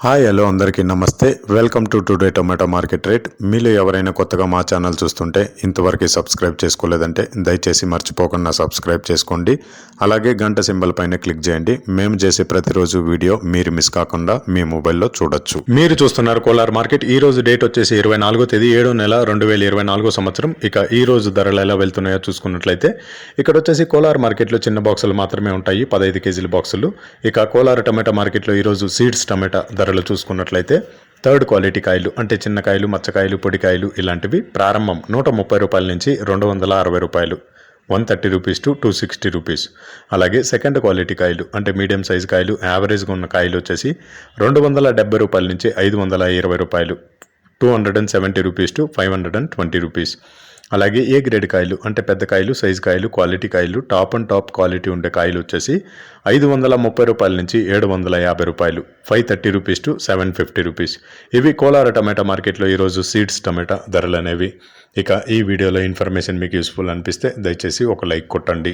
Hi hello అందరికీ నమస్తే. Welcome to today tomato market rate. మీలో ఎవరైనా కొత్తగా మా ఛానల్ చూస్తుంటే ఇంతవరకు సబ్స్క్రైబ్ చేసుకోలేదంటే దయచేసి మర్చిపోకుండా సబ్స్క్రైబ్ చేసుకోండి. అలాగే గంట సింబల్ పైన క్లిక్ చేయండి. మేము చేసే ప్రతిరోజు వీడియో మీరు మిస్ కాకుండా మీ మొబైల్లో చూడొచ్చు. మీరు చూస్తున్నారు కోలార్ మార్కెట్. ఈ రోజు డేట్ వచ్చేసి 24వ తేదీ 7వ నెల 2024 సంవత్సరం. ఇక ఈ రోజు ధరలు ఎలా వెళ్తున్నాయో చూసుకున్నట్లయితే ఇక్కడ వచ్చేసి కోలార్ మార్కెట్లో చిన్న బాక్సులు మాత్రమే ఉంటాయి, 15 కేజీల బాక్సులు. ఇక కోలార్ టమాటా మార్కెట్లో ఈరోజు సీడ్స్ టమాటా ధరలు చూసుకున్నట్లయితే థర్డ్ క్వాలిటీ కాయలు అంటే చిన్న కాయలు, మచ్చకాయలు, పొడికాయలు ఇలాంటివి ప్రారంభం 130 రూపాయల నుంచి 260 రూపాయలు, 130 రూపీస్ టు 260 రూపీస్. అలాగే సెకండ్ క్వాలిటీ కాయలు అంటే మీడియం సైజ్ కాయలు, యావరేజ్గా ఉన్న కాయలు వచ్చేసి 270 రూపాయల నుంచి 520 రూపాయలు, 270 రూపీస్ టు 520 రూపీస్. అలాగే ఏ గ్రేడ్ కాయలు అంటే పెద్ద కాయలు, సైజు కాయలు, క్వాలిటీ కాయలు, టాప్ అండ్ టాప్ క్వాలిటీ ఉండే కాయలు వచ్చేసి 530 రూపాయల నుంచి 750 రూపాయలు, 530 రూపీస్ టు 750 రూపీస్. ఇవి కోలార్ టమాటా మార్కెట్లో ఈరోజు సీడ్స్ టమాటా ధరలు అనేవి. ఇక ఈ వీడియోలో ఇన్ఫర్మేషన్ మీకు యూస్ఫుల్ అనిపిస్తే దయచేసి ఒక లైక్ కొట్టండి.